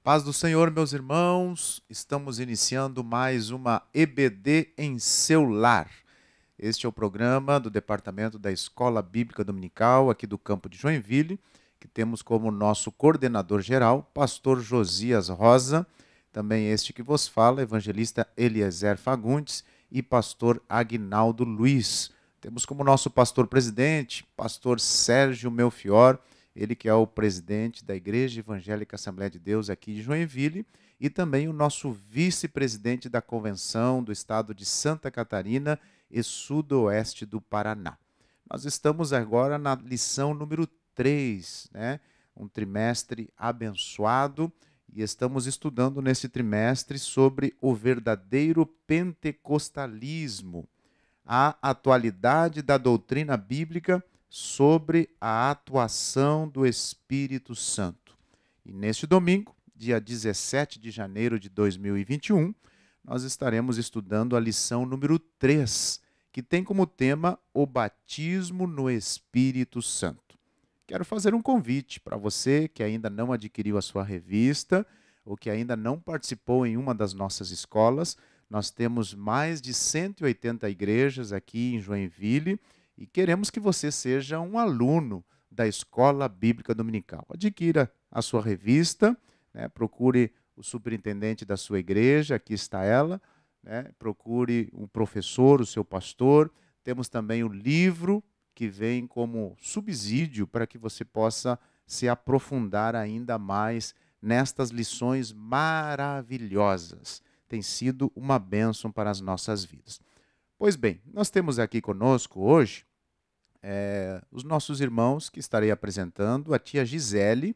Paz do Senhor, meus irmãos, estamos iniciando mais uma EBD em seu lar. Este é o programa do Departamento da Escola Bíblica Dominical, aqui do campo de Joinville, que temos como nosso coordenador geral, pastor Josias Rosa, também este que vos fala, evangelista Eliezer Fagundes e pastor Aguinaldo Luiz. Temos como nosso pastor presidente, pastor Sérgio Melfior, ele que é o presidente da Igreja Evangélica Assembleia de Deus aqui de Joinville, e também o nosso vice-presidente da Convenção do Estado de Santa Catarina e Sudoeste do Paraná. Nós estamos agora na lição número 3, né? Um trimestre abençoado, e estamos estudando nesse trimestre sobre o verdadeiro pentecostalismo, a atualidade da doutrina bíblica sobre a atuação do Espírito Santo. E neste domingo, dia 17 de janeiro de 2021, nós estaremos estudando a lição número 3, que tem como tema o batismo no Espírito Santo. Quero fazer um convite para você que ainda não adquiriu a sua revista ou que ainda não participou em uma das nossas escolas. Nós temos mais de 180 igrejas aqui em Joinville e queremos que você seja um aluno da Escola Bíblica Dominical. Adquira a sua revista, né? Procure o superintendente da sua igreja, aqui está ela, né? Procure um professor, o seu pastor. Temos também o livro que vem como subsídio para que você possa se aprofundar ainda mais nestas lições maravilhosas. Tem sido uma bênção para as nossas vidas. Pois bem, nós temos aqui conosco hoje os nossos irmãos que estarei apresentando, a tia Gisele,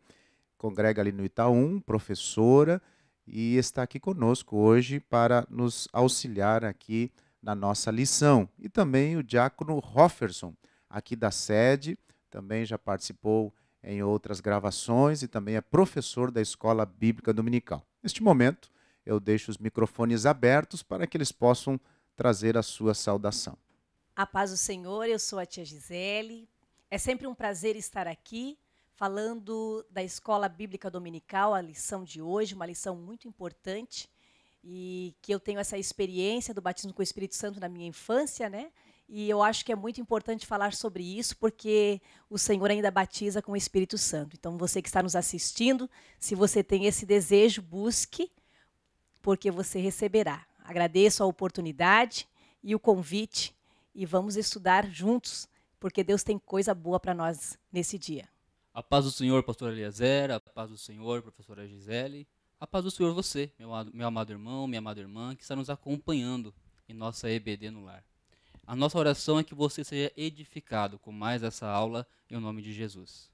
congrega ali no Itaú, professora, e está aqui conosco hoje para nos auxiliar aqui na nossa lição. E também o diácono Rofferson, aqui da sede, também já participou em outras gravações e também é professor da Escola Bíblica Dominical. Neste momento, eu deixo os microfones abertos para que eles possam trazer a sua saudação. A paz do Senhor, eu sou a tia Gisele. É sempre um prazer estar aqui falando da Escola Bíblica Dominical, a lição de hoje, uma lição muito importante, e que eu tenho essa experiência do batismo com o Espírito Santo na minha infância, né? E eu acho que é muito importante falar sobre isso, porque o Senhor ainda batiza com o Espírito Santo. Então, você que está nos assistindo, se você tem esse desejo, busque, porque você receberá. Agradeço a oportunidade e o convite, e vamos estudar juntos, porque Deus tem coisa boa para nós nesse dia. A paz do Senhor, pastor Eliezer, a paz do Senhor, professora Gisele, a paz do Senhor você, meu amado irmão, minha amada irmã, que está nos acompanhando em nossa EBD no lar. A nossa oração é que você seja edificado com mais essa aula, em nome de Jesus.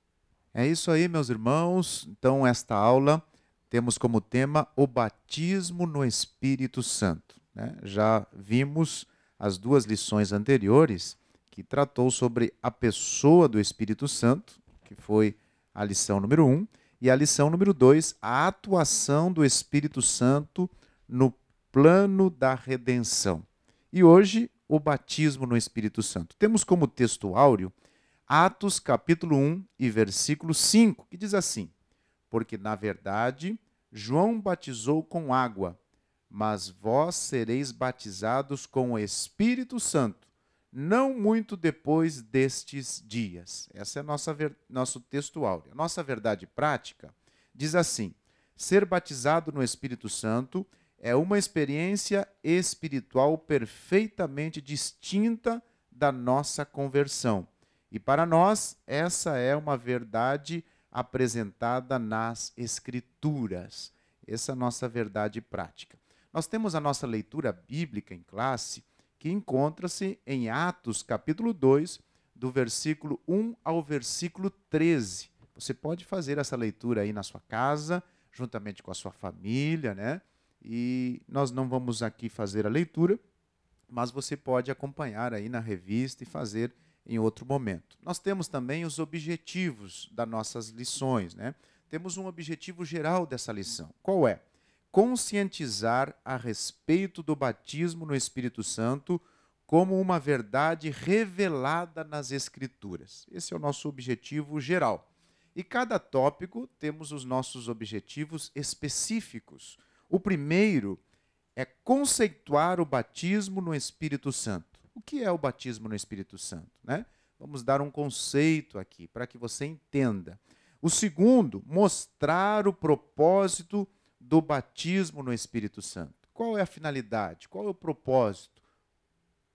É isso aí, meus irmãos. Então, esta aula temos como tema o batismo no Espírito Santo, né? Já vimos as duas lições anteriores, que tratou sobre a pessoa do Espírito Santo, que foi a lição número 1, e a lição número 2, a atuação do Espírito Santo no plano da redenção. E hoje, o batismo no Espírito Santo. Temos como texto áureo Atos capítulo 1 e versículo 5, que diz assim: porque, na verdade, João batizou com água, mas vós sereis batizados com o Espírito Santo, não muito depois destes dias. Esse é nosso texto áureo. A nossa verdade prática diz assim: ser batizado no Espírito Santo é uma experiência espiritual perfeitamente distinta da nossa conversão. E para nós, essa é uma verdade apresentada nas Escrituras. Essa é a nossa verdade prática. Nós temos a nossa leitura bíblica em classe, que encontra-se em Atos, capítulo 2, do versículo 1 ao versículo 13. Você pode fazer essa leitura aí na sua casa, juntamente com a sua família, né? E nós não vamos aqui fazer a leitura, mas você pode acompanhar aí na revista e fazer em outro momento. Nós temos também os objetivos das nossas lições, né? Temos um objetivo geral dessa lição. Qual é? Conscientizar a respeito do batismo no Espírito Santo como uma verdade revelada nas Escrituras. Esse é o nosso objetivo geral. E cada tópico temos os nossos objetivos específicos. O primeiro é conceituar o batismo no Espírito Santo. O que é o batismo no Espírito Santo, né? Vamos dar um conceito aqui para que você entenda. O segundo, mostrar o propósito do batismo no Espírito Santo. Qual é a finalidade? Qual é o propósito?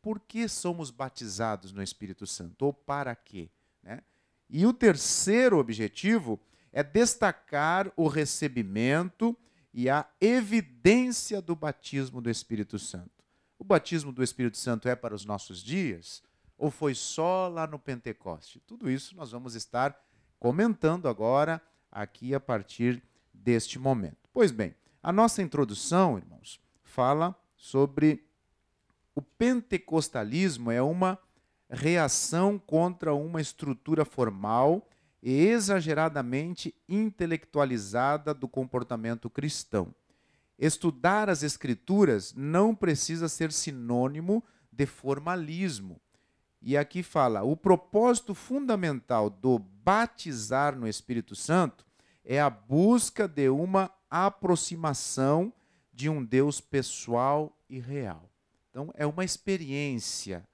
Por que somos batizados no Espírito Santo? Ou para quê? Né? E o terceiro objetivo é destacar o recebimento e a evidência do batismo do Espírito Santo. O batismo do Espírito Santo é para os nossos dias? Ou foi só lá no Pentecoste? Tudo isso nós vamos estar comentando agora, aqui a partir deste momento. Pois bem, a nossa introdução, irmãos, fala sobre o pentecostalismo é uma reação contra uma estrutura formal e exageradamente intelectualizada do comportamento cristão. Estudar as Escrituras não precisa ser sinônimo de formalismo. E aqui fala, o propósito fundamental do batizar no Espírito Santo é a busca de uma aproximação de um Deus pessoal e real. Então, é uma experiência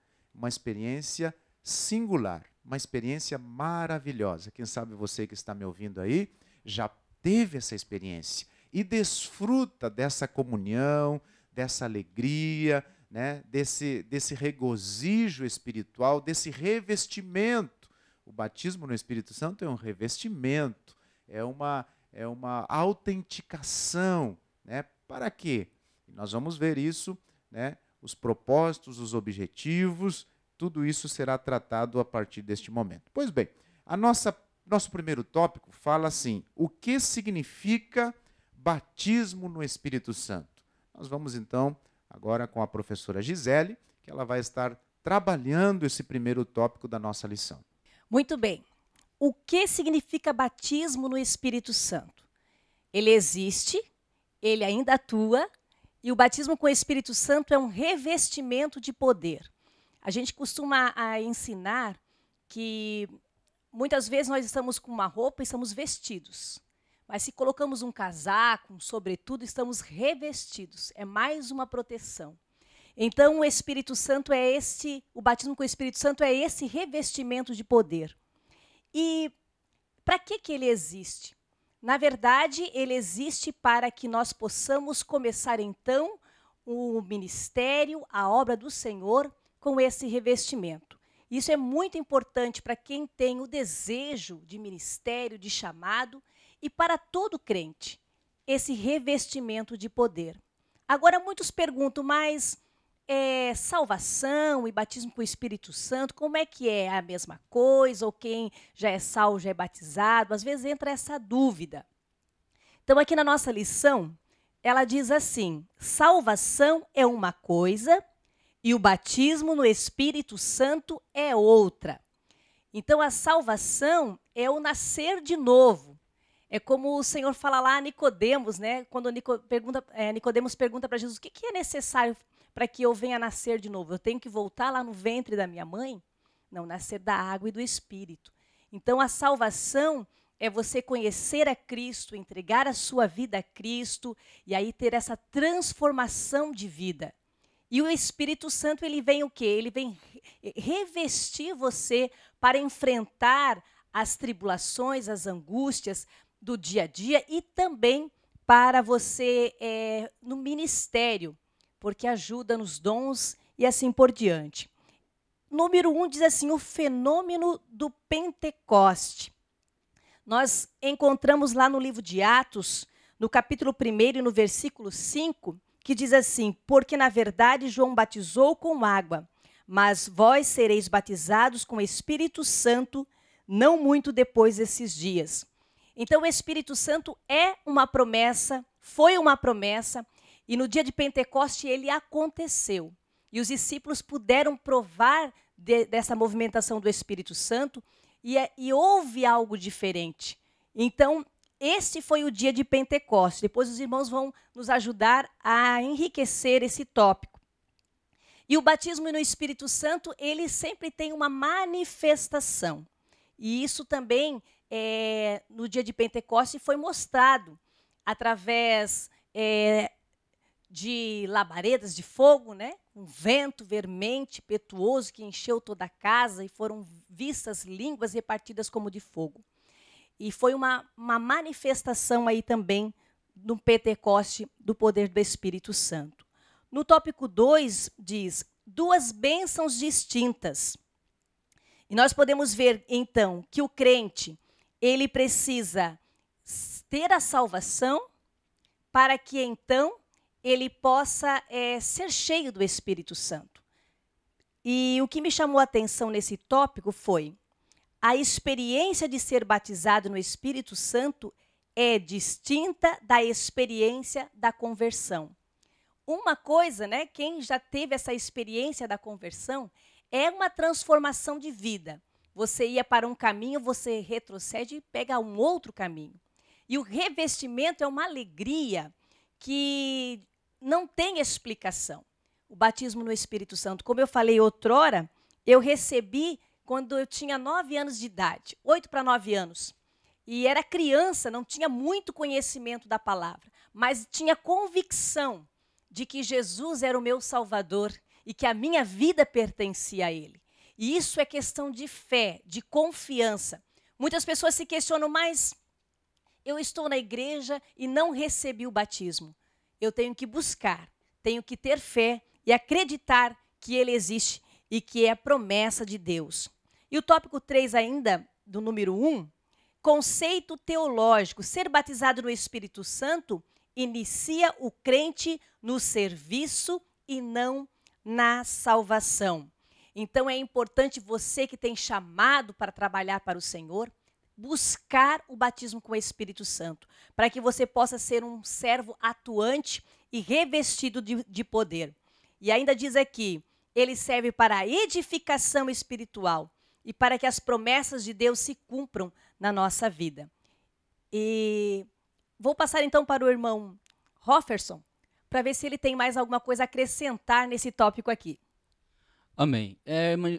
singular, uma experiência maravilhosa. Quem sabe você que está me ouvindo aí já teve essa experiência e desfruta dessa comunhão, dessa alegria, né, desse regozijo espiritual, desse revestimento. O batismo no Espírito Santo é um revestimento, é uma autenticação. Né? Para quê? E nós vamos ver isso, né, os propósitos, os objetivos, tudo isso será tratado a partir deste momento. Pois bem, nosso primeiro tópico fala assim, o que significa batismo no Espírito Santo? Nós vamos então agora com a professora Gisele, que ela vai estar trabalhando esse primeiro tópico da nossa lição. Muito bem. O que significa batismo no Espírito Santo? Ele existe, ele ainda atua, e o batismo com o Espírito Santo é um revestimento de poder. A gente costuma ensinar que muitas vezes nós estamos com uma roupa e estamos vestidos. Mas se colocamos um casaco, um sobretudo, estamos revestidos. É mais uma proteção. Então, o Espírito Santo o batismo com o Espírito Santo é esse revestimento de poder. E para que ele existe? Na verdade, ele existe para que nós possamos começar, então, o ministério, a obra do Senhor, com esse revestimento. Isso é muito importante para quem tem o desejo de ministério, de chamado, e para todo crente, esse revestimento de poder. Agora, muitos perguntam, mas salvação e batismo com o Espírito Santo, como é que é a mesma coisa? Ou quem já é salvo, já é batizado? Às vezes entra essa dúvida. Então, aqui na nossa lição, ela diz assim, salvação é uma coisa e o batismo no Espírito Santo é outra. Então, a salvação é o nascer de novo. É como o Senhor fala lá a Nicodemos, né? Quando Nicodemos pergunta para Jesus, o que é necessário para que eu venha nascer de novo? Eu tenho que voltar lá no ventre da minha mãe? Não, nascer da água e do Espírito. Então, a salvação é você conhecer a Cristo, entregar a sua vida a Cristo e aí ter essa transformação de vida. E o Espírito Santo, ele vem o quê? Ele vem revestir você para enfrentar as tribulações, as angústias do dia a dia e também para você no ministério, porque ajuda nos dons e assim por diante. Número 1 diz assim, o fenômeno do Pentecoste. Nós encontramos lá no livro de Atos, no capítulo 1 e no versículo 5, que diz assim, porque na verdade João batizou com água, mas vós sereis batizados com o Espírito Santo não muito depois desses dias. Então o Espírito Santo é uma promessa, foi uma promessa, e no dia de Pentecoste ele aconteceu. E os discípulos puderam provar dessa movimentação do Espírito Santo e houve algo diferente. Então, este foi o dia de Pentecoste. Depois os irmãos vão nos ajudar a enriquecer esse tópico. E o batismo no Espírito Santo, ele sempre tem uma manifestação. E isso também no dia de Pentecostes foi mostrado através de labaredas de fogo, né? Um vento vermente, impetuoso, que encheu toda a casa e foram vistas línguas repartidas como de fogo. E foi uma manifestação aí também no Pentecoste do poder do Espírito Santo. No tópico 2 diz, 2 bênçãos distintas. E nós podemos ver, então, que o crente, ele precisa ter a salvação para que, então, ele possa ser cheio do Espírito Santo. E o que me chamou a atenção nesse tópico foi a experiência de ser batizado no Espírito Santo é distinta da experiência da conversão. Uma coisa, né, quem já teve essa experiência da conversão, é uma transformação de vida. Você ia para um caminho, você retrocede e pega um outro caminho. E o revestimento é uma alegria que não tem explicação. O batismo no Espírito Santo, como eu falei outrora, eu recebi quando eu tinha 9 anos de idade, 8 para 9 anos. E era criança, não tinha muito conhecimento da palavra, mas tinha convicção de que Jesus era o meu Salvador e que a minha vida pertencia a Ele. E isso é questão de fé, de confiança. Muitas pessoas se questionam, mas eu estou na igreja e não recebi o batismo. Eu tenho que buscar, tenho que ter fé e acreditar que Ele existe e que é a promessa de Deus. E o tópico 3 ainda, do número 1, conceito teológico. Ser batizado no Espírito Santo inicia o crente no serviço e não na salvação. Então é importante você que tem chamado para trabalhar para o Senhor, buscar o batismo com o Espírito Santo, para que você possa ser um servo atuante e revestido de poder. E ainda diz aqui, ele serve para a edificação espiritual e para que as promessas de Deus se cumpram na nossa vida. E vou passar então para o irmão Rofferson, para ver se ele tem mais alguma coisa a acrescentar nesse tópico aqui. Amém.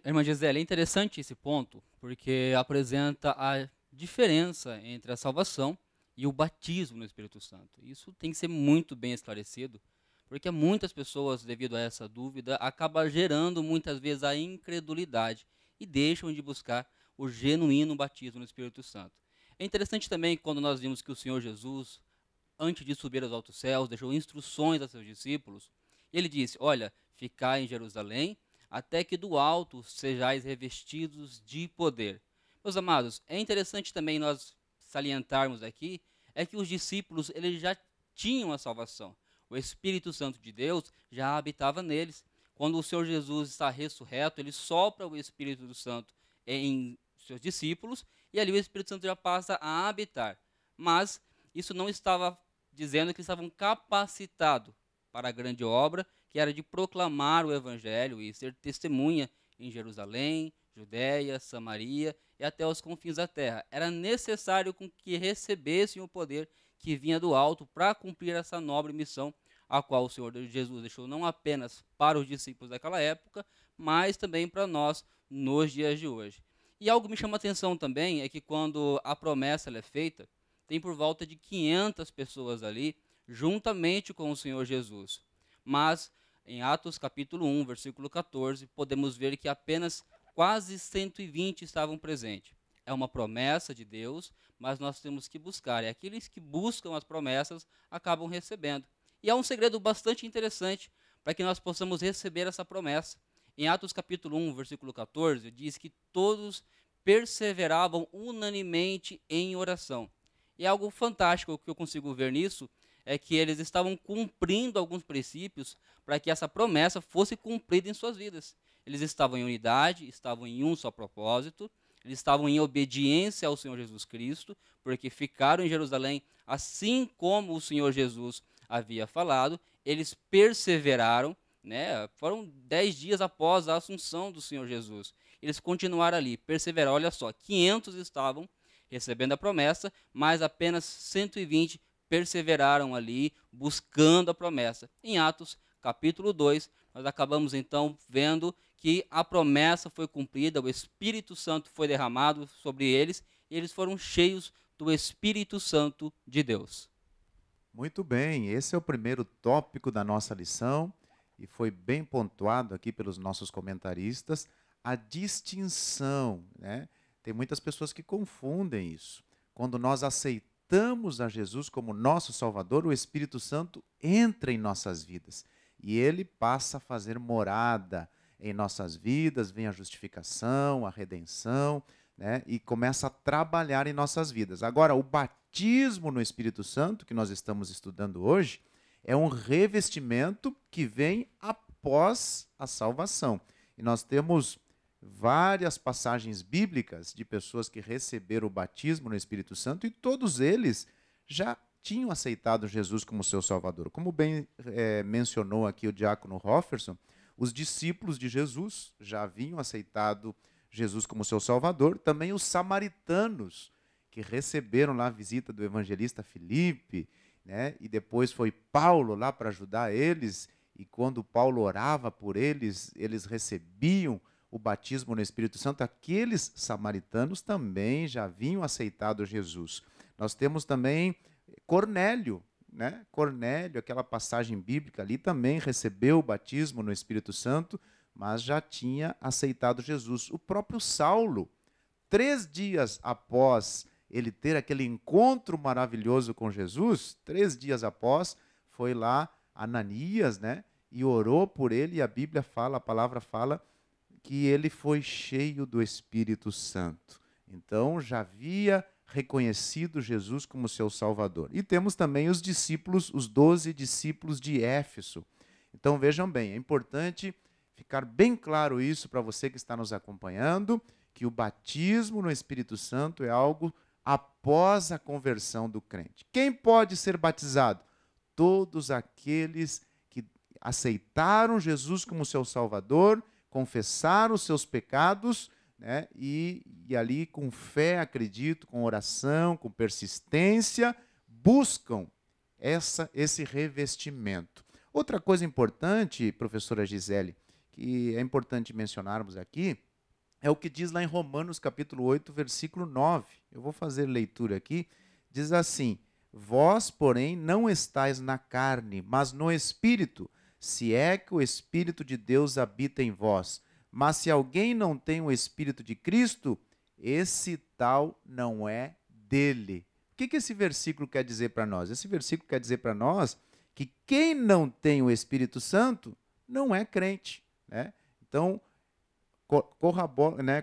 Irmã Gisele, é interessante esse ponto, porque apresenta a diferença entre a salvação e o batismo no Espírito Santo. Isso tem que ser muito bem esclarecido, porque muitas pessoas, devido a essa dúvida, acabam gerando muitas vezes a incredulidade e deixam de buscar o genuíno batismo no Espírito Santo. É interessante também quando nós vimos que o Senhor Jesus, antes de subir aos altos céus, deixou instruções a seus discípulos. Ele disse, olha, ficai em Jerusalém, até que do alto sejais revestidos de poder. Meus amados, é interessante também nós salientarmos aqui, é que os discípulos eles já tinham a salvação. O Espírito Santo de Deus já habitava neles. Quando o Senhor Jesus está ressurreto, ele sopra o Espírito Santo em seus discípulos, e ali o Espírito Santo já passa a habitar. Mas isso não estava dizendo que eles estavam capacitados para a grande obra, que era de proclamar o Evangelho e ser testemunha em Jerusalém, Judéia, Samaria e até os confins da terra. Era necessário que recebessem o poder que vinha do alto para cumprir essa nobre missão, a qual o Senhor Jesus deixou não apenas para os discípulos daquela época, mas também para nós nos dias de hoje. E algo me chama a atenção também é que quando a promessa é feita, tem por volta de 500 pessoas ali, juntamente com o Senhor Jesus. Mas em Atos capítulo 1, versículo 14, podemos ver que apenas quase 120 estavam presentes. É uma promessa de Deus, mas nós temos que buscar. E aqueles que buscam as promessas acabam recebendo. E há um segredo bastante interessante para que nós possamos receber essa promessa. Em Atos capítulo 1, versículo 14, diz que todos perseveravam unanimemente em oração. E algo fantástico que eu consigo ver nisso é que eles estavam cumprindo alguns princípios para que essa promessa fosse cumprida em suas vidas. Eles estavam em unidade, estavam em um só propósito, eles estavam em obediência ao Senhor Jesus Cristo, porque ficaram em Jerusalém, assim como o Senhor Jesus havia falado, eles perseveraram, né? Foram 10 dias após a assunção do Senhor Jesus. Eles continuaram ali, perseveraram. Olha só, 500 estavam recebendo a promessa, mas apenas 120 perseveraram ali, buscando a promessa. Em Atos, capítulo 2, nós acabamos então vendo que a promessa foi cumprida, o Espírito Santo foi derramado sobre eles, e eles foram cheios do Espírito Santo de Deus. Muito bem, esse é o primeiro tópico da nossa lição e foi bem pontuado aqui pelos nossos comentaristas, a distinção, né? Tem muitas pessoas que confundem isso. Quando nós aceitamos a Jesus como nosso Salvador, o Espírito Santo entra em nossas vidas e ele passa a fazer morada em nossas vidas, vem a justificação, a redenção, né? E começa a trabalhar em nossas vidas. Agora, o batismo no Espírito Santo, que nós estamos estudando hoje, é um revestimento que vem após a salvação. E nós temos várias passagens bíblicas de pessoas que receberam o batismo no Espírito Santo e todos eles já tinham aceitado Jesus como seu Salvador. Como bem mencionou aqui o diácono Hofferson, os discípulos de Jesus já haviam aceitado Jesus como seu Salvador, também os samaritanos, que receberam lá a visita do evangelista Filipe, né? E depois foi Paulo lá para ajudar eles, e quando Paulo orava por eles, eles recebiam o batismo no Espírito Santo. Aqueles samaritanos também já haviam aceitado Jesus. Nós temos também Cornélio, né? Cornélio, aquela passagem bíblica ali, também recebeu o batismo no Espírito Santo, mas já tinha aceitado Jesus. O próprio Saulo, 3 dias após ele ter aquele encontro maravilhoso com Jesus, 3 dias após, foi lá Ananias, né? E orou por ele, e a Bíblia fala, a palavra fala, que ele foi cheio do Espírito Santo. Então, já havia reconhecido Jesus como seu Salvador. E temos também os discípulos, os 12 discípulos de Éfeso. Então, vejam bem, é importante ficar bem claro isso para você que está nos acompanhando, que o batismo no Espírito Santo é algo após a conversão do crente. Quem pode ser batizado? Todos aqueles que aceitaram Jesus como seu Salvador, confessaram os seus pecados, né? E ali com fé, acredito, com oração, com persistência, buscam esse revestimento. Outra coisa importante, professora Gisele, que é importante mencionarmos aqui, é o que diz lá em Romanos capítulo 8, versículo 9. Eu vou fazer leitura aqui. Diz assim: vós, porém, não estáis na carne, mas no Espírito, se é que o Espírito de Deus habita em vós. Mas se alguém não tem o Espírito de Cristo, esse tal não é dele. O que esse versículo quer dizer para nós? Esse versículo quer dizer para nós que quem não tem o Espírito Santo não é crente, né? Então,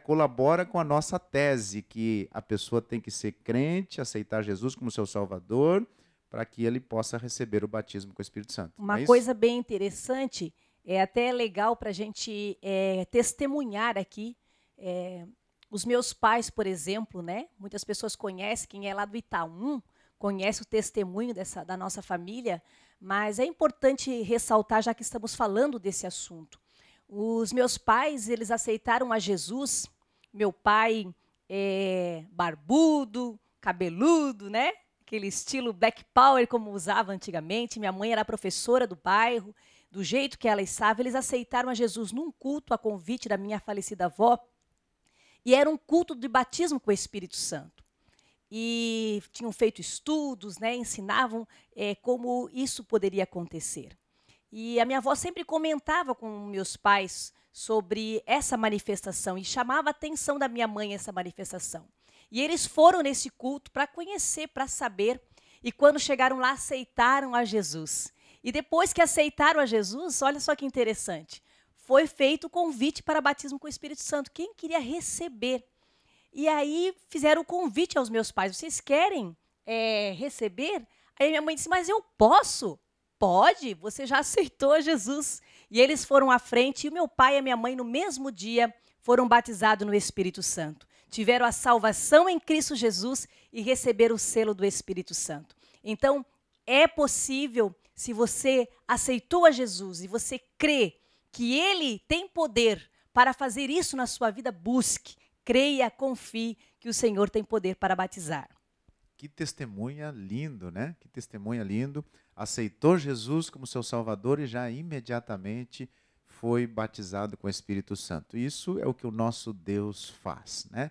colabora com a nossa tese, que a pessoa tem que ser crente, aceitar Jesus como seu Salvador, para que ele possa receber o batismo com o Espírito Santo. Uma coisa bem interessante, é até legal para a gente testemunhar aqui. Os meus pais, por exemplo, né? Muitas pessoas conhecem, quem é lá do Itaú, conhece o testemunho da nossa família, mas é importante ressaltar, já que estamos falando desse assunto. Os meus pais, eles aceitaram a Jesus. Meu pai é barbudo, cabeludo, né? Aquele estilo Black Power como usava antigamente. Minha mãe era professora do bairro, do jeito que ela estava. Eles aceitaram a Jesus num culto a convite da minha falecida avó. E era um culto de batismo com o Espírito Santo. E tinham feito estudos, né? Ensinavam como isso poderia acontecer. E a minha avó sempre comentava com meus pais sobre essa manifestação e chamava a atenção da minha mãe essa manifestação. E eles foram nesse culto para conhecer, para saber, e quando chegaram lá, aceitaram a Jesus. E depois que aceitaram a Jesus, olha só que interessante, foi feito o convite para batismo com o Espírito Santo. Quem queria receber? E aí fizeram o convite aos meus pais, vocês querem receber? Aí minha mãe disse, mas eu posso? Pode, você já aceitou Jesus. E eles foram à frente, e o meu pai e a minha mãe, no mesmo dia, foram batizados no Espírito Santo. Tiveram a salvação em Cristo Jesus e receberam o selo do Espírito Santo. Então, é possível, se você aceitou a Jesus e você crê que Ele tem poder para fazer isso na sua vida, busque, creia, confie que o Senhor tem poder para batizar. Que testemunha lindo, né? Que testemunha lindo. Aceitou Jesus como seu Salvador e já imediatamente foi batizado com o Espírito Santo. Isso é o que o nosso Deus faz, né?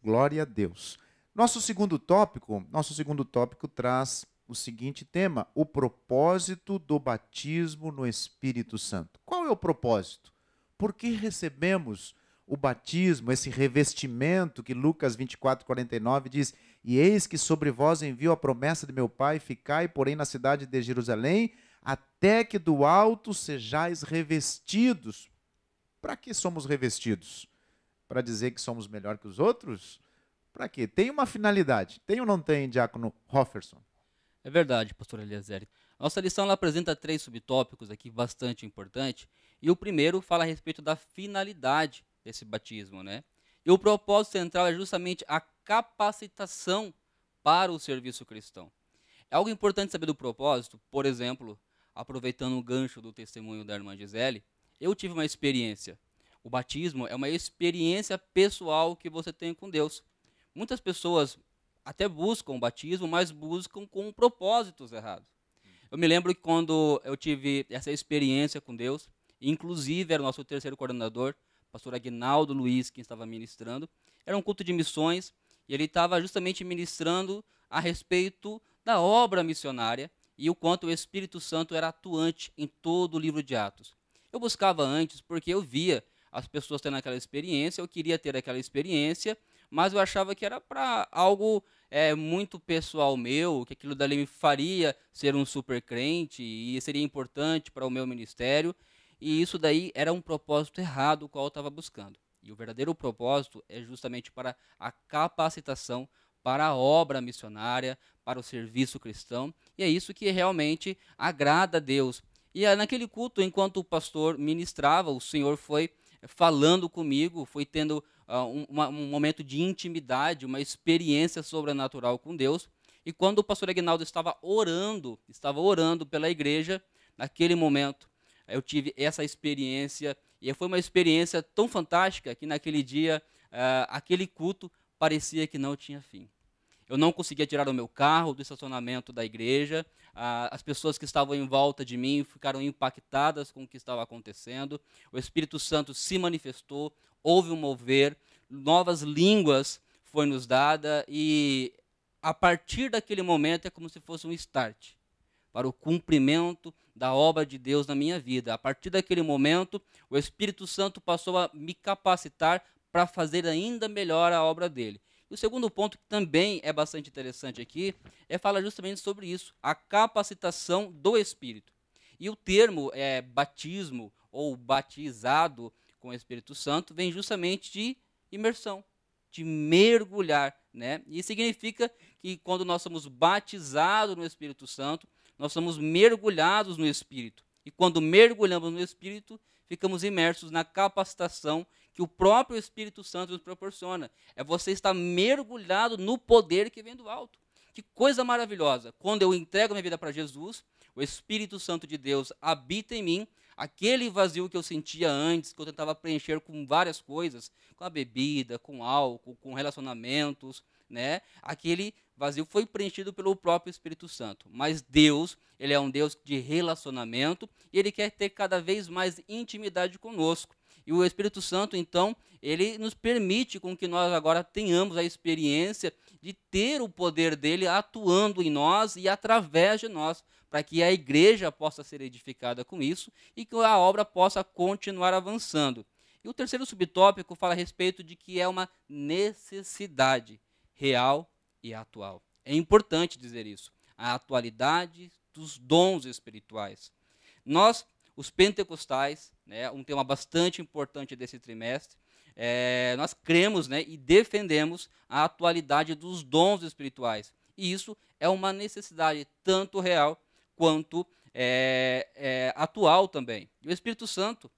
Glória a Deus. Nosso segundo tópico traz o seguinte tema: o propósito do batismo no Espírito Santo. Qual é o propósito? Por que recebemos o batismo, esse revestimento que Lucas 24:49 diz: e eis que sobre vós envio a promessa de meu Pai, ficai, porém, na cidade de Jerusalém, até que do alto sejais revestidos. Para que somos revestidos? Para dizer que somos melhor que os outros? Para quê? Tem uma finalidade. Tem ou não tem, diácono Hofferson? É verdade, pastor Eliezer. A nossa lição ela apresenta 3 subtópicos aqui bastante importantes. E o primeiro fala a respeito da finalidade desse batismo, né? E o propósito central é justamente a capacitação para o serviço cristão. É algo importante saber do propósito. Por exemplo, aproveitando o gancho do testemunho da irmã Gisele, eu tive uma experiência. O batismo é uma experiência pessoal que você tem com Deus. Muitas pessoas até buscam o batismo, mas buscam com propósitos errados. Eu me lembro que quando eu tive essa experiência com Deus, inclusive era o nosso terceiro coordenador, pastor Aguinaldo Luiz, quem estava ministrando, era um culto de missões, e ele estava justamente ministrando a respeito da obra missionária e o quanto o Espírito Santo era atuante em todo o livro de Atos. Eu buscava antes porque eu via as pessoas tendo aquela experiência, eu queria ter aquela experiência, mas eu achava que era para algo muito pessoal meu, que aquilo dali me faria ser um super crente e seria importante para o meu ministério, e isso daí era um propósito errado o qual eu estava buscando. E o verdadeiro propósito é justamente para a capacitação, para a obra missionária, para o serviço cristão, e é isso que realmente agrada a Deus. E naquele culto, enquanto o pastor ministrava, o Senhor foi falando comigo, foi tendo um momento de intimidade, uma experiência sobrenatural com Deus. E quando o pastor Aguinaldo estava orando pela igreja, naquele momento eu tive essa experiência, e foi uma experiência tão fantástica que naquele dia, aquele culto parecia que não tinha fim. Eu não conseguia tirar o meu carro do estacionamento da igreja, as pessoas que estavam em volta de mim ficaram impactadas com o que estava acontecendo, o Espírito Santo se manifestou, houve um mover, novas línguas foi nos dada, e a partir daquele momento é como se fosse um start para o cumprimento da obra de Deus na minha vida. A partir daquele momento, o Espírito Santo passou a me capacitar para fazer ainda melhor a obra dele. E o segundo ponto, que também é bastante interessante aqui, fala justamente sobre isso, a capacitação do Espírito. E o termo batismo ou batizado com o Espírito Santo vem justamente de imersão, de mergulhar, né? E significa que quando nós somos batizados no Espírito Santo, nós somos mergulhados no Espírito. E quando mergulhamos no Espírito, ficamos imersos na capacitação que o próprio Espírito Santo nos proporciona. É você estar mergulhado no poder que vem do alto. Que coisa maravilhosa. Quando eu entrego minha vida para Jesus, o Espírito Santo de Deus habita em mim. Aquele vazio que eu sentia antes, que eu tentava preencher com várias coisas, com a bebida, com álcool, com relacionamentos, né? Aquele vazio foi preenchido pelo próprio Espírito Santo. Mas Deus, ele é um Deus de relacionamento e ele quer ter cada vez mais intimidade conosco. E o Espírito Santo, então, ele nos permite com que nós agora tenhamos a experiência de ter o poder dele atuando em nós e através de nós, para que a igreja possa ser edificada com isso e que a obra possa continuar avançando. E o terceiro subtópico fala a respeito de que é uma necessidade real e atual. É importante dizer isso. A atualidade dos dons espirituais. Nós, os pentecostais, né, um tema bastante importante desse trimestre, nós cremos, né, e defendemos a atualidade dos dons espirituais. E isso é uma necessidade tanto real quanto atual também. E o Espírito Santo,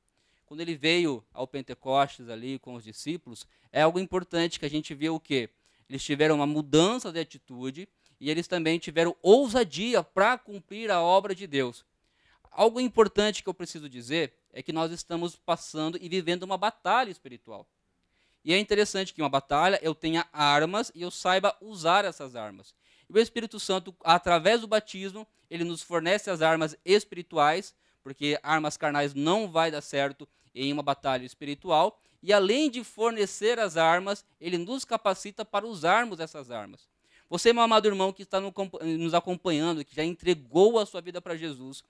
quando ele veio ao Pentecostes ali com os discípulos, é algo importante que a gente vê o quê? Eles tiveram uma mudança de atitude e eles também tiveram ousadia para cumprir a obra de Deus. Algo importante que eu preciso dizer é que nós estamos passando e vivendo uma batalha espiritual. E é interessante que em uma batalha eu tenha armas e eu saiba usar essas armas. E o Espírito Santo, através do batismo, ele nos fornece as armas espirituais, porque armas carnais não vai dar certo em uma batalha espiritual, e além de fornecer as armas, ele nos capacita para usarmos essas armas. Você, meu amado irmão, que está nos acompanhando, que já entregou a sua vida para Jesus,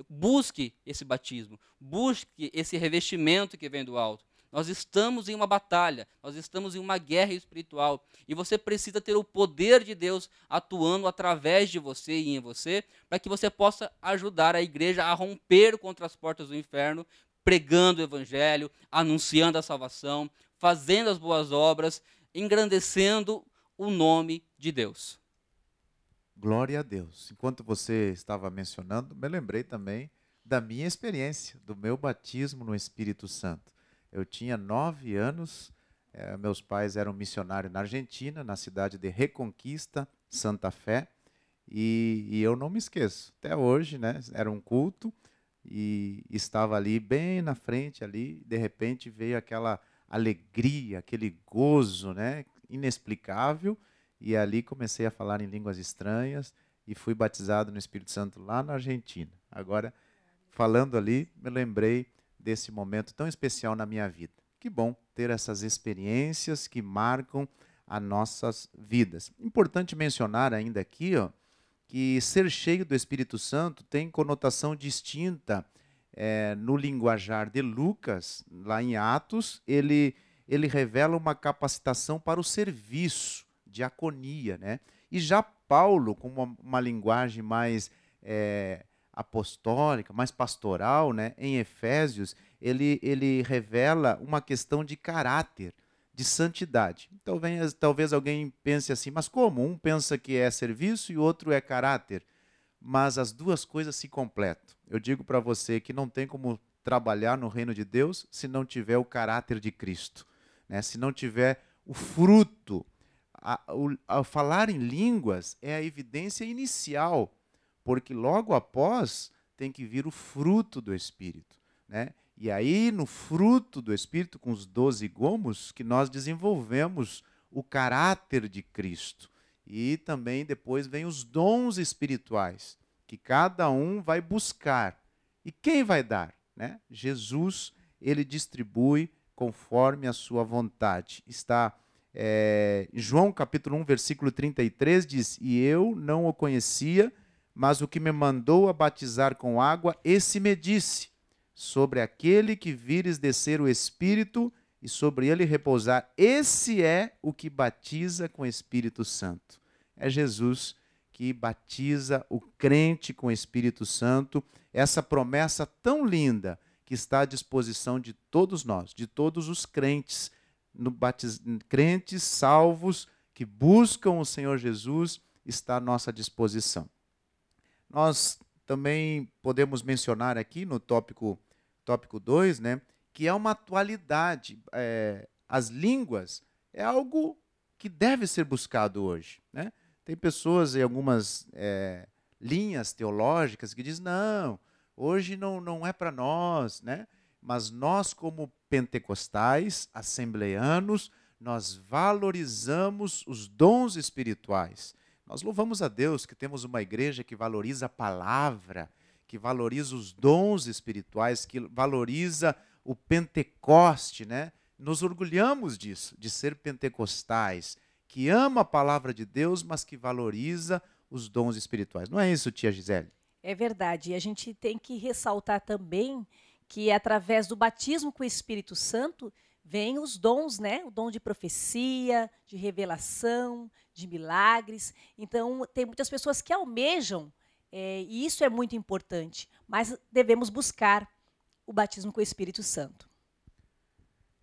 busque esse batismo, busque esse revestimento que vem do alto. Nós estamos em uma batalha, nós estamos em uma guerra espiritual, e você precisa ter o poder de Deus atuando através de você e em você, para que você possa ajudar a igreja a romper contra as portas do inferno, pregando o evangelho, anunciando a salvação, fazendo as boas obras, engrandecendo o nome de Deus. Glória a Deus. Enquanto você estava mencionando, me lembrei também da minha experiência, do meu batismo no Espírito Santo. Eu tinha 9 anos, meus pais eram missionários na Argentina, na cidade de Reconquista, Santa Fé, e eu não me esqueço. Até hoje, né, era um culto e estava ali bem na frente, ali, de repente veio aquela alegria, aquele gozo, né, inexplicável, e ali comecei a falar em línguas estranhas e fui batizado no Espírito Santo lá na Argentina. Agora, falando ali, me lembrei desse momento tão especial na minha vida. Que bom ter essas experiências que marcam as nossas vidas. Importante mencionar ainda aqui, que ser cheio do Espírito Santo tem conotação distinta no linguajar de Lucas, lá em Atos, ele revela uma capacitação para o serviço, diaconia, né? E já Paulo, com uma linguagem mais apostólica, mais pastoral, né? Em Efésios, ele revela uma questão de caráter, de santidade. Talvez alguém pense assim, mas como? Um pensa que é serviço e o outro é caráter. Mas as duas coisas se completam. Eu digo para você que não tem como trabalhar no reino de Deus se não tiver o caráter de Cristo, né? Se não tiver o fruto. Ao falar em línguas é a evidência inicial, porque logo após tem que vir o fruto do Espírito, né? E aí, no fruto do Espírito, com os 12 gomos, que nós desenvolvemos o caráter de Cristo. E também depois vem os dons espirituais, que cada um vai buscar. E quem vai dar, né? Jesus, ele distribui conforme a sua vontade. Está João capítulo 1, versículo 33 diz: "E eu não o conhecia, mas o que me mandou a batizar com água, esse me disse, sobre aquele que vires descer o Espírito e sobre ele repousar, esse é o que batiza com o Espírito Santo." É Jesus que batiza o crente com o Espírito Santo, essa promessa tão linda que está à disposição de todos nós, de todos os crentes, crentes salvos que buscam o Senhor Jesus, está à nossa disposição. Nós também podemos mencionar aqui no tópico 2, né, que é uma atualidade. As línguas é algo que deve ser buscado hoje, né? Tem pessoas em algumas linhas teológicas que dizem, não, hoje não é para nós, né? Mas nós, como pentecostais, assembleanos, nós valorizamos os dons espirituais. Nós louvamos a Deus que temos uma igreja que valoriza a palavra, que valoriza os dons espirituais, que valoriza o Pentecoste, né? Nos orgulhamos disso, de ser pentecostais, que ama a palavra de Deus, mas que valoriza os dons espirituais. Não é isso, tia Gisele? É verdade. E a gente tem que ressaltar também que através do batismo com o Espírito Santo vêm os dons, né? O dom de profecia, de revelação, de milagres. Então, tem muitas pessoas que almejam, e isso é muito importante, mas devemos buscar o batismo com o Espírito Santo.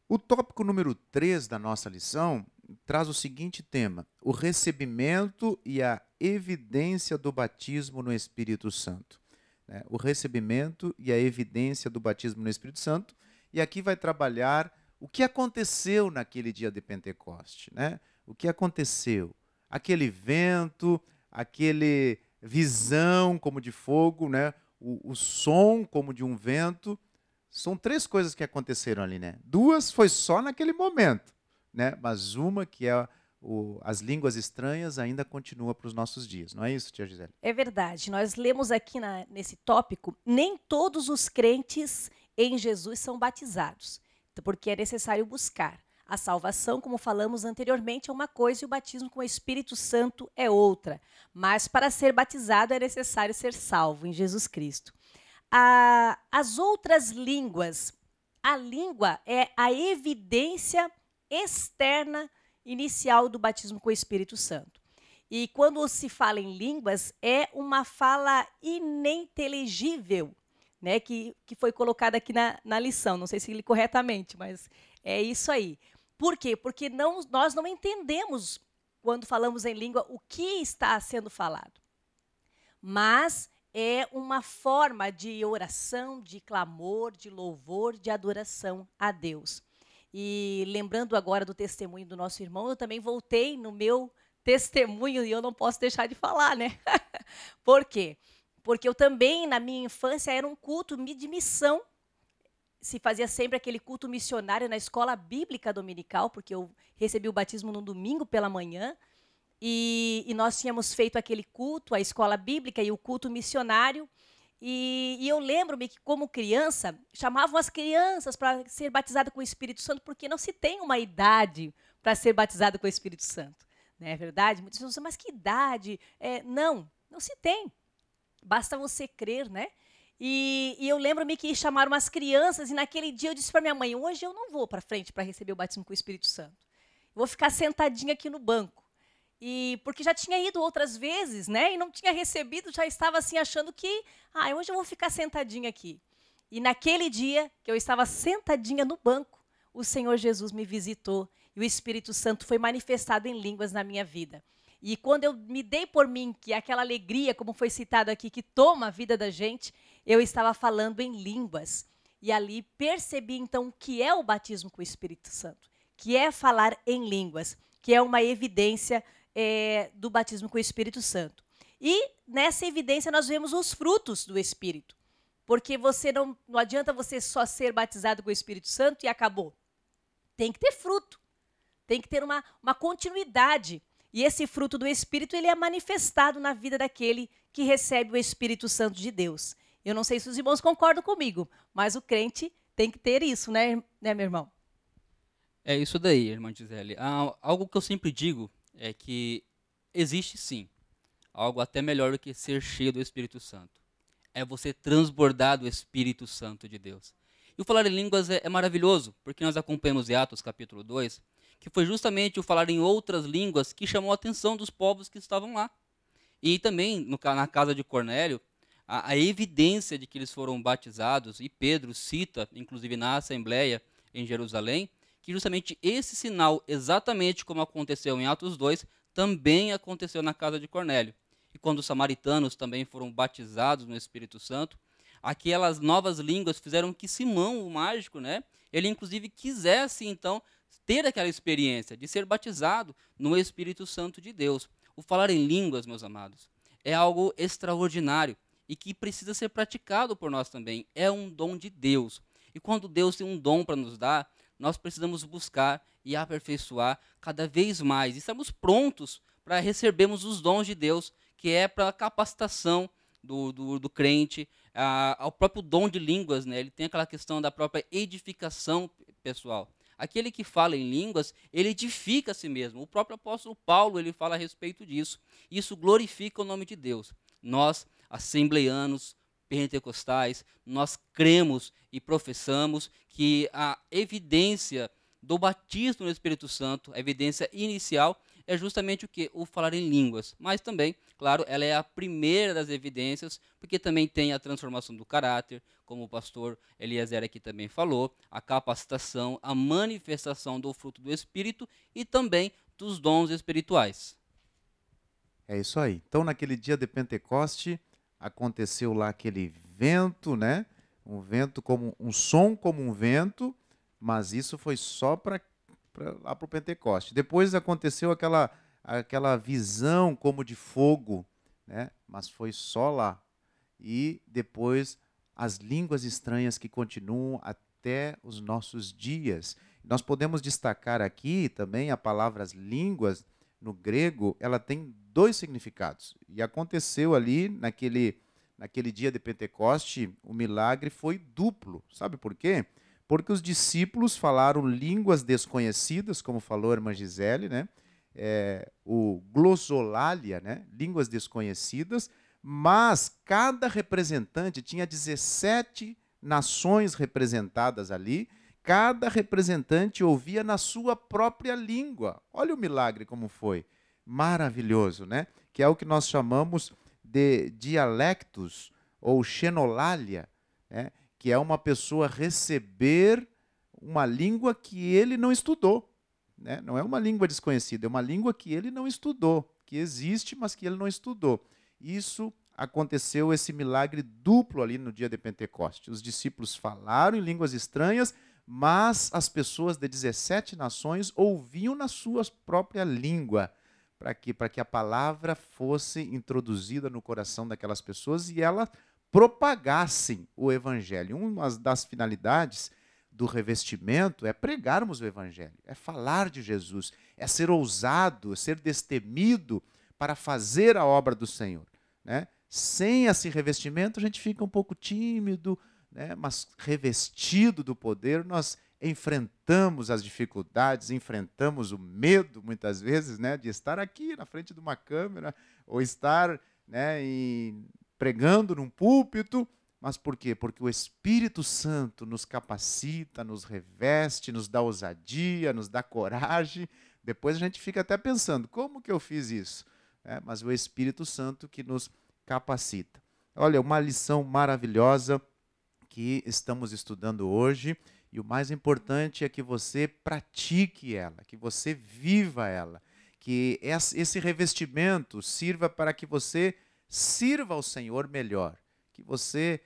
O tópico número 3 da nossa lição traz o seguinte tema: o recebimento e a evidência do batismo no Espírito Santo. O recebimento e a evidência do batismo no Espírito Santo. E aqui vai trabalhar o que aconteceu naquele dia de Pentecoste, né? O que aconteceu? Aquele vento, aquele visão como de fogo, né? O som como de um vento. São 3 coisas que aconteceram ali, né? 2 foi só naquele momento, né? Mas uma que é as línguas estranhas ainda continua para os nossos dias. Não é isso, tia Gisele? É verdade. Nós lemos aqui nesse tópico, nem todos os crentes em Jesus são batizados. porque é necessário buscar. A salvação, como falamos anteriormente, é uma coisa e o batismo com o Espírito Santo é outra. Mas para ser batizado é necessário ser salvo em Jesus Cristo. As outras línguas, a língua é a evidência externa inicial do batismo com o Espírito Santo. E quando se fala em línguas, é uma fala ininteligível, né, que foi colocada aqui na lição. Não sei se li corretamente, mas é isso aí. Por quê? Porque nós não entendemos, quando falamos em língua, o que está sendo falado. Mas é uma forma de oração, de clamor, de louvor, de adoração a Deus. E lembrando agora do testemunho do nosso irmão, eu também voltei no meu testemunho e eu não posso deixar de falar, né? Por quê? Porque eu também, na minha infância, era um culto de missão. Se fazia sempre aquele culto missionário na escola bíblica dominical, porque eu recebi o batismo no domingo pela manhã, e nós tínhamos feito aquele culto, a escola bíblica e o culto missionário, e eu lembro-me que, como criança, chamavam as crianças para ser batizada com o Espírito Santo, porque não se tem uma idade para ser batizado com o Espírito Santo. Não é verdade? Muitas pessoas dizem, mas que idade? Não se tem. Basta você crer, né? E eu lembro-me que chamaram as crianças e naquele dia eu disse para minha mãe, hoje eu não vou para frente para receber o batismo com o Espírito Santo. Eu vou ficar sentadinha aqui no banco. E porque já tinha ido outras vezes, né? E não tinha recebido, já estava assim achando que, hoje eu vou ficar sentadinha aqui. E naquele dia que eu estava sentadinha no banco, o Senhor Jesus me visitou e o Espírito Santo foi manifestado em línguas na minha vida. E quando eu me dei por mim, que aquela alegria, como foi citado aqui, que toma a vida da gente, eu estava falando em línguas. E ali percebi, então, o que é o batismo com o Espírito Santo, que é falar em línguas, que é uma evidência do batismo com o Espírito Santo. E nessa evidência nós vemos os frutos do Espírito. Porque não adianta você só ser batizado com o Espírito Santo e acabou. Tem que ter fruto. Tem que ter uma continuidade. E esse fruto do Espírito, ele é manifestado na vida daquele que recebe o Espírito Santo de Deus. Eu não sei se os irmãos concordam comigo, mas o crente tem que ter isso, né meu irmão? É isso daí, irmã Gisele. Algo que eu sempre digo é que existe sim algo até melhor do que ser cheio do Espírito Santo. É você transbordar do Espírito Santo de Deus. E o falar em línguas é maravilhoso, porque nós acompanhamos em Atos capítulo 2, que foi justamente o falar em outras línguas que chamou a atenção dos povos que estavam lá. E também, na casa de Cornélio, a evidência de que eles foram batizados, e Pedro cita, inclusive na Assembleia em Jerusalém, que justamente esse sinal, exatamente como aconteceu em Atos 2, também aconteceu na casa de Cornélio. E quando os samaritanos também foram batizados no Espírito Santo, aquelas novas línguas fizeram que Simão, o mágico, né, ele inclusive quisesse, então, ter aquela experiência de ser batizado no Espírito Santo de Deus. O falar em línguas, meus amados, é algo extraordinário e que precisa ser praticado por nós também. É um dom de Deus. E quando Deus tem um dom para nos dar, nós precisamos buscar e aperfeiçoar cada vez mais. E estamos prontos para recebermos os dons de Deus, que é para a capacitação do crente, ao próprio dom de línguas, né? Ele tem aquela questão da própria edificação pessoal. Aquele que fala em línguas, ele edifica a si mesmo. O próprio apóstolo Paulo, ele fala a respeito disso. Isso glorifica o nome de Deus. Nós, assembleianos, pentecostais, nós cremos e professamos que a evidência do batismo no Espírito Santo, a evidência inicial, é justamente o quê? O falar em línguas. Mas também, claro, ela é a primeira das evidências, porque também tem a transformação do caráter, como o pastor Eliezer aqui também falou, a capacitação, a manifestação do fruto do Espírito e também dos dons espirituais. É isso aí. Então, naquele dia de Pentecoste, aconteceu lá aquele vento, né? Um vento como um som como um vento, mas isso foi só lá para o Pentecoste. Depois aconteceu aquela visão como de fogo, né? Mas foi só lá. E depois as línguas estranhas que continuam até os nossos dias. Nós podemos destacar aqui também a palavra línguas, no grego, ela tem dois significados. E aconteceu ali, naquele dia de Pentecoste, o milagre foi duplo. Sabe por quê? Porque os discípulos falaram línguas desconhecidas, como falou a irmã Gisele, né? O glossolalia, né? Línguas desconhecidas, mas cada representante tinha 17 nações representadas ali, cada representante ouvia na sua própria língua. Olha o milagre como foi. Maravilhoso, né? Que é o que nós chamamos de dialectos ou xenolalia, né? Que é uma pessoa receber uma língua que ele não estudou. Né? Não é uma língua desconhecida, é uma língua que ele não estudou, que existe, mas que ele não estudou. Isso aconteceu, esse milagre duplo ali no dia de Pentecostes. Os discípulos falaram em línguas estranhas, mas as pessoas de 17 nações ouviam na sua própria língua. Para quê? Para que a palavra fosse introduzida no coração daquelas pessoas e elas propagassem o evangelho. Uma das finalidades do revestimento é pregarmos o evangelho, é falar de Jesus, é ser ousado, é ser destemido para fazer a obra do Senhor. Né? Sem esse revestimento a gente fica um pouco tímido, né? Mas revestido do poder nós enfrentamos as dificuldades, enfrentamos o medo muitas vezes, né, de estar aqui na frente de uma câmera ou estar, né, pregando num púlpito. Mas por quê? Porque o Espírito Santo nos capacita, nos reveste, nos dá ousadia, nos dá coragem. Depois a gente fica até pensando, como que eu fiz isso? Mas o Espírito Santo que nos capacita. Olha, uma lição maravilhosa que estamos estudando hoje, e o mais importante é que você pratique ela, que você viva ela, que esse revestimento sirva para que você sirva ao Senhor melhor, que você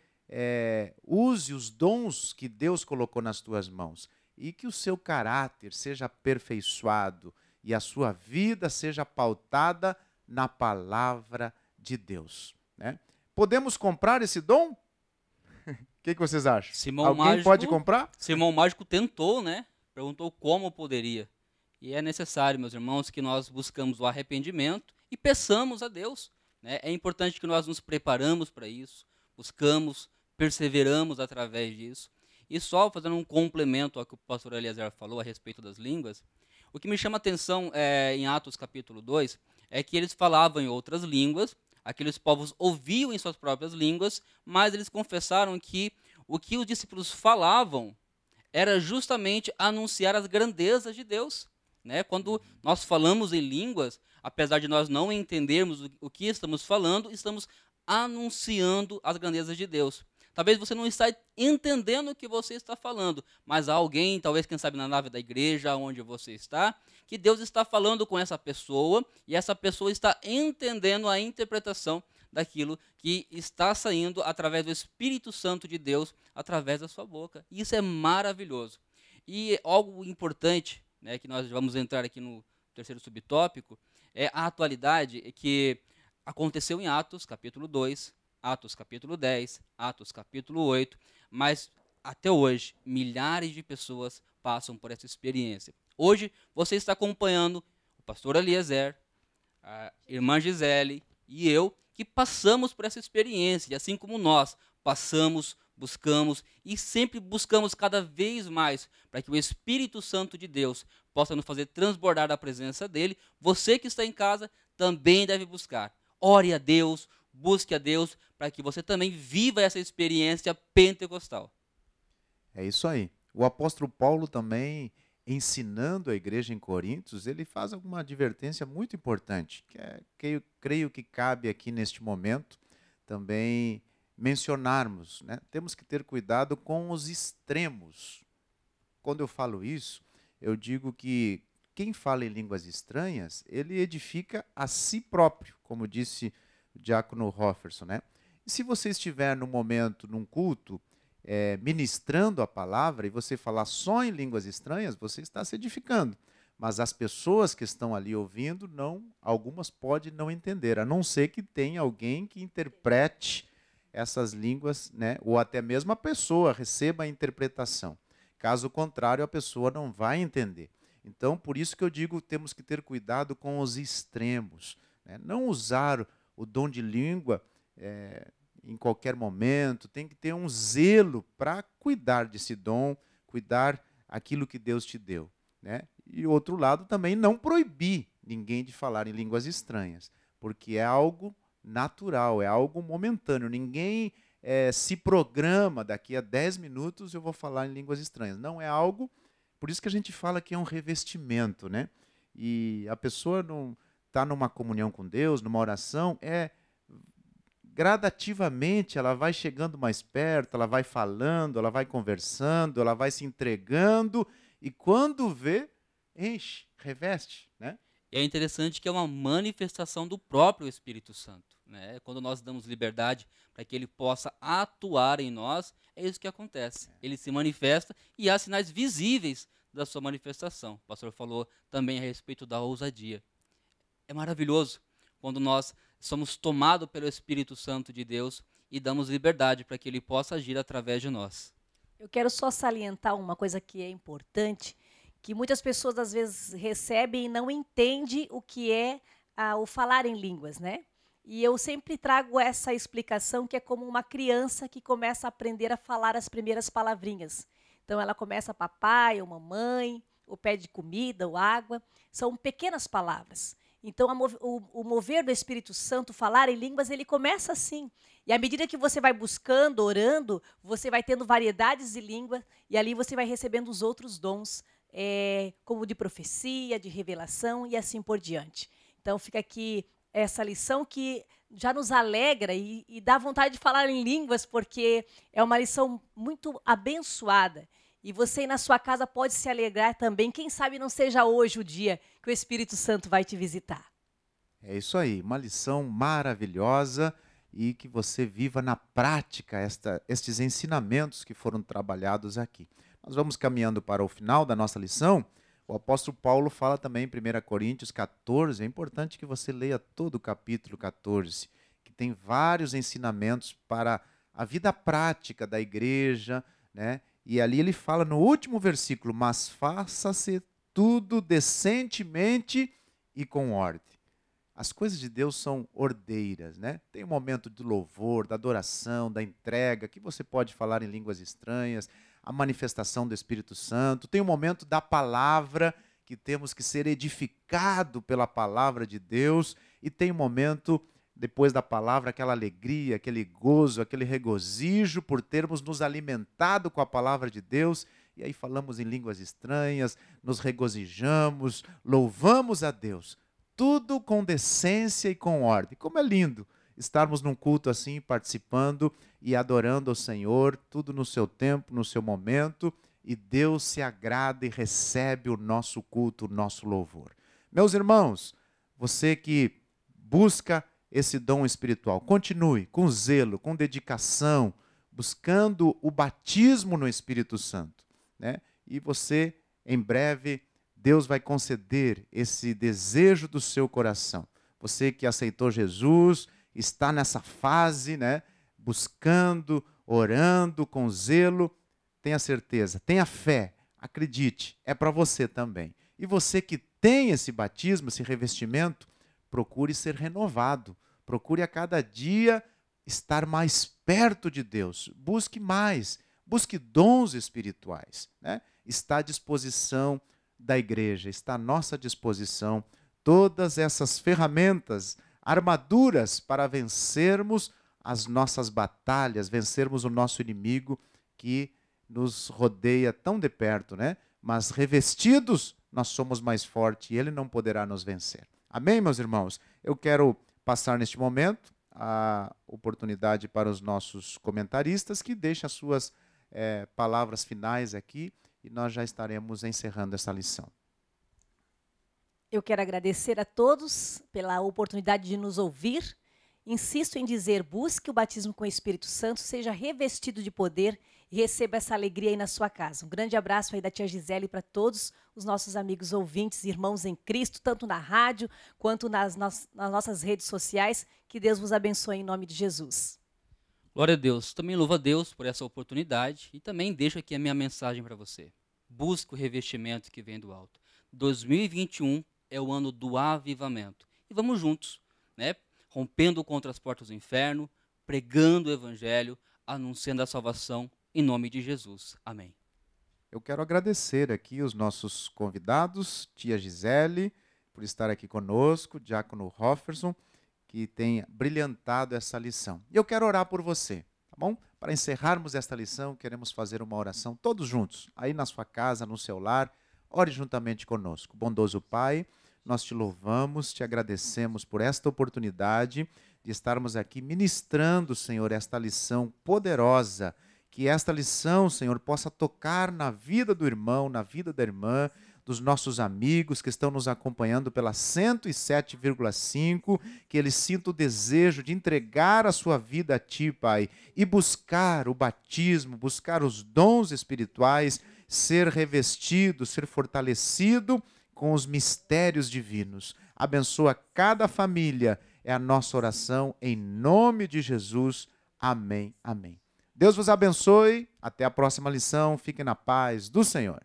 use os dons que Deus colocou nas tuas mãos e que o seu caráter seja aperfeiçoado e a sua vida seja pautada na palavra de Deus. Né? Podemos comprar esse dom? O que vocês acham? Alguém pode comprar? Simão Mágico tentou, né? Perguntou como poderia. E é necessário, meus irmãos, que nós buscamos o arrependimento e peçamos a Deus. Né? É importante que nós nos preparamos para isso, buscamos, perseveramos através disso. E só fazendo um complemento ao que o pastor Eliezer falou a respeito das línguas, o que me chama a atenção em Atos capítulo 2 é que eles falavam em outras línguas, aqueles povos ouviam em suas próprias línguas, mas eles confessaram que o que os discípulos falavam era justamente anunciar as grandezas de Deus. Né? Quando nós falamos em línguas, apesar de nós não entendermos o que estamos falando, estamos anunciando as grandezas de Deus. Talvez você não está entendendo o que você está falando, mas há alguém, talvez quem sabe na nave da igreja onde você está, que Deus está falando com essa pessoa e essa pessoa está entendendo a interpretação daquilo que está saindo através do Espírito Santo de Deus, através da sua boca. E isso é maravilhoso. E algo importante, né, que nós vamos entrar aqui no terceiro subtópico, é a atualidade que aconteceu em Atos, capítulo 2, Atos capítulo 10, Atos capítulo 8, mas até hoje milhares de pessoas passam por essa experiência. Hoje você está acompanhando o pastor Eliezer, a irmã Gisele e eu, que passamos por essa experiência, e assim como nós passamos, buscamos e sempre buscamos cada vez mais para que o Espírito Santo de Deus possa nos fazer transbordar da presença dele, você que está em casa também deve buscar. Ore a Deus, busque a Deus, para que você também viva essa experiência pentecostal. É isso aí. O apóstolo Paulo também, ensinando a igreja em Coríntios, ele faz alguma advertência muito importante, que creio que cabe aqui neste momento também mencionarmos. Né? Temos que ter cuidado com os extremos. Quando eu falo isso, eu digo que quem fala em línguas estranhas, ele edifica a si próprio, como disse o diácono Hofferson, né? E se você estiver num momento, num culto, ministrando a palavra, e você falar só em línguas estranhas, você está se edificando. Mas as pessoas que estão ali ouvindo, algumas podem não entender, a não ser que tenha alguém que interprete essas línguas, né? Ou até mesmo a pessoa receba a interpretação. Caso contrário, a pessoa não vai entender. Então, por isso que eu digo, temos que ter cuidado com os extremos. Né? Não usar o dom de língua em qualquer momento, tem que ter um zelo para cuidar desse dom, cuidar aquilo que Deus te deu, né? E outro lado também não proibir ninguém de falar em línguas estranhas, porque é algo natural, é algo momentâneo. Ninguém se programa, daqui a 10 minutos eu vou falar em línguas estranhas. Não, é algo, por isso que a gente fala que é um revestimento, né? E a pessoa não está numa comunhão com Deus, numa oração, gradativamente ela vai chegando mais perto, ela vai falando, ela vai conversando, ela vai se entregando, e quando vê, enche, reveste, né? E é interessante que é uma manifestação do próprio Espírito Santo, né? Quando nós damos liberdade para que ele possa atuar em nós, é isso que acontece. Ele se manifesta e há sinais visíveis da sua manifestação. O pastor falou também a respeito da ousadia. É maravilhoso quando nós somos tomados pelo Espírito Santo de Deus e damos liberdade para que ele possa agir através de nós. Eu quero só salientar uma coisa que é importante, que muitas pessoas às vezes recebem e não entendem o que é o falar em línguas, né? E eu sempre trago essa explicação que é como uma criança que começa a aprender a falar as primeiras palavrinhas. Então ela começa papai ou mamãe, ou pede comida ou água, são pequenas palavras. Então o mover do Espírito Santo, falar em línguas, ele começa assim. E à medida que você vai buscando, orando, você vai tendo variedades de língua e ali você vai recebendo os outros dons, como de profecia, de revelação e assim por diante. Então fica aqui essa lição que já nos alegra e dá vontade de falar em línguas, porque é uma lição muito abençoada. E você aí na sua casa pode se alegrar também. Quem sabe não seja hoje o dia que o Espírito Santo vai te visitar. É isso aí, uma lição maravilhosa e que você viva na prática estes ensinamentos que foram trabalhados aqui. Nós vamos caminhando para o final da nossa lição. O apóstolo Paulo fala também em 1 Coríntios 14, é importante que você leia todo o capítulo 14, que tem vários ensinamentos para a vida prática da igreja, né? E ali ele fala no último versículo, mas faça-se tudo decentemente e com ordem. As coisas de Deus são ordeiras, né? Tem um momento de louvor, da adoração, da entrega, que você pode falar em línguas estranhas, a manifestação do Espírito Santo. Tem um momento da palavra, que temos que ser edificado pela palavra de Deus. E tem um momento, depois da palavra, aquela alegria, aquele gozo, aquele regozijo por termos nos alimentado com a palavra de Deus. E aí falamos em línguas estranhas, nos regozijamos, louvamos a Deus. Tudo com decência e com ordem. Como é lindo estarmos num culto assim, participando e adorando ao Senhor, tudo no seu tempo, no seu momento, e Deus se agrada e recebe o nosso culto, o nosso louvor. Meus irmãos, você que busca esse dom espiritual, continue com zelo, com dedicação, buscando o batismo no Espírito Santo, né? E você, em breve, Deus vai conceder esse desejo do seu coração. Você que aceitou Jesus, está nessa fase, né? Buscando, orando com zelo, tenha certeza, tenha fé, acredite, é para você também. E você que tem esse batismo, esse revestimento, procure ser renovado. Procure a cada dia estar mais perto de Deus. Busque mais, busque dons espirituais, né? Está à disposição da igreja, está à nossa disposição todas essas ferramentas, armaduras para vencermos as nossas batalhas, vencermos o nosso inimigo que nos rodeia tão de perto, né? Mas revestidos, nós somos mais fortes e ele não poderá nos vencer. Amém, meus irmãos? Eu quero passar neste momento a oportunidade para os nossos comentaristas que deixem as suas palavras finais aqui e nós já estaremos encerrando essa lição. Eu quero agradecer a todos pela oportunidade de nos ouvir. Insisto em dizer, busque o batismo com o Espírito Santo, seja revestido de poder e receba essa alegria aí na sua casa. Um grande abraço aí da tia Gisele para todos os nossos amigos ouvintes, irmãos em Cristo, tanto na rádio quanto nas nossas redes sociais. Que Deus vos abençoe em nome de Jesus. Glória a Deus. Também louvo a Deus por essa oportunidade e também deixo aqui a minha mensagem para você. Busque o revestimento que vem do alto. 2021 é o ano do avivamento. E vamos juntos, né? Rompendo contra as portas do inferno, pregando o evangelho, anunciando a salvação em nome de Jesus. Amém. Eu quero agradecer aqui os nossos convidados, tia Gisele, por estar aqui conosco, diácono Hofferson, que tem brilhantado essa lição. E eu quero orar por você, tá bom? Para encerrarmos esta lição, queremos fazer uma oração todos juntos, aí na sua casa, no seu lar, ore juntamente conosco. Bondoso Pai, nós te louvamos, te agradecemos por esta oportunidade de estarmos aqui ministrando, Senhor, esta lição poderosa. Que esta lição, Senhor, possa tocar na vida do irmão, na vida da irmã, dos nossos amigos que estão nos acompanhando pela 107,5, que eles sintam o desejo de entregar a sua vida a Ti, Pai, e buscar o batismo, buscar os dons espirituais, ser revestido, ser fortalecido com os mistérios divinos. Abençoa cada família, é a nossa oração, em nome de Jesus. Amém, amém. Deus vos abençoe. Até a próxima lição. Fiquem na paz do Senhor.